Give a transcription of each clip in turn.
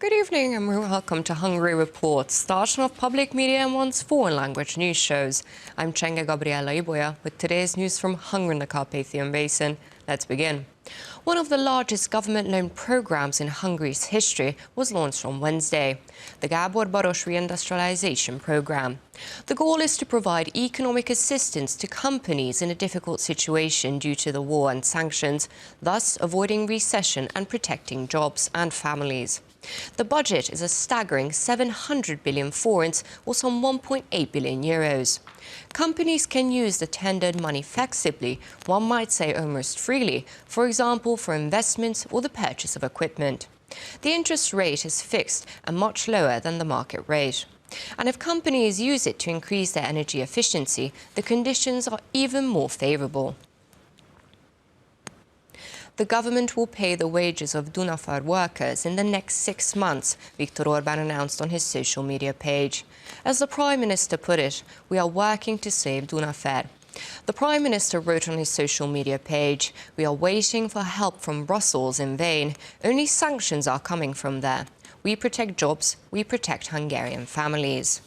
Good evening and welcome to Hungary Reports, starting off public media and one's foreign language news shows. I'm Csenga Gabriela Iboya with today's news from Hungary and the Carpathian Basin. Let's begin. One of the largest government loan programs in Hungary's history was launched on Wednesday, the Gábor Baros Reindustrialization Program. The goal is to provide economic assistance to companies in a difficult situation due to the war and sanctions, thus avoiding recession and protecting jobs and families. The budget is a staggering 700 billion forints, or some 1.8 billion euros. Companies can use the tendered money flexibly, one might say almost freely, for example for investments or the purchase of equipment. The interest rate is fixed and much lower than the market rate. And if companies use it to increase their energy efficiency, the conditions are even more favourable. The government will pay the wages of Dunafer workers in the next 6 months, Viktor Orbán announced on his social media page. As the Prime Minister put it, we are working to save Dunafer. The Prime Minister wrote on his social media page, "We are waiting for help from Brussels in vain. Only sanctions are coming from there. We protect jobs, we protect Hungarian families."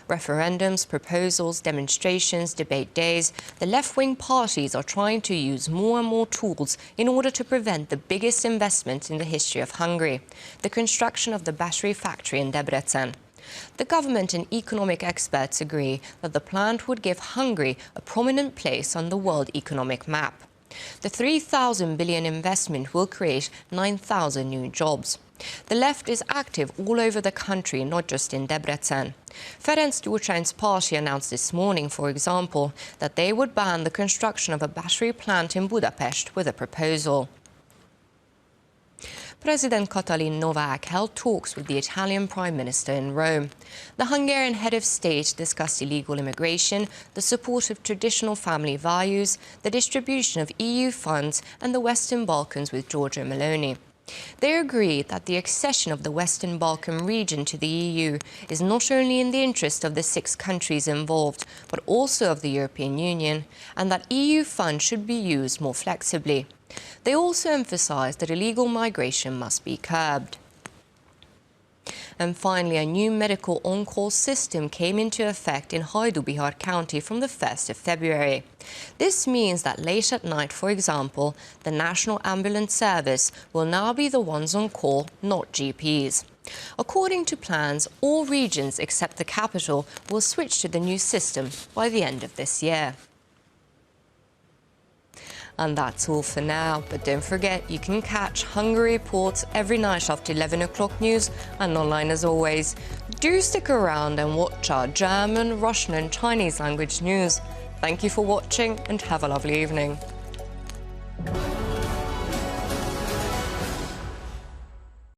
Referendums, proposals, demonstrations, debate days, the left-wing parties are trying to use more and more tools in order to prevent the biggest investment in the history of Hungary, the construction of the battery factory in Debrecen. The government and economic experts agree that the plant would give Hungary a prominent place on the world economic map. The 3,000 billion investment will create 9,000 new jobs. The left is active all over the country, not just in Debrecen. Ferenc Gyurcsány's party announced this morning, for example, that they would ban the construction of a battery plant in Budapest with a proposal. President Katalin Novák held talks with the Italian Prime Minister in Rome. The Hungarian head of state discussed illegal immigration, the support of traditional family values, the distribution of EU funds and the Western Balkans with Giorgia Meloni. They agreed that the accession of the Western Balkan region to the EU is not only in the interest of the 6 countries involved, but also of the European Union, and that EU funds should be used more flexibly. They also emphasised that illegal migration must be curbed. And finally, a new medical on-call system came into effect in Híradó County from the 1st of February. This means that late at night, for example, the National Ambulance Service will now be the ones on call, not GPs. According to plans, all regions except the capital will switch to the new system by the end of this year. And that's all for now, but don't forget you can catch Hungary Reports every night after 11 o'clock news and online as always. Do stick around and watch our German, Russian and Chinese language news. Thank you for watching and have a lovely evening.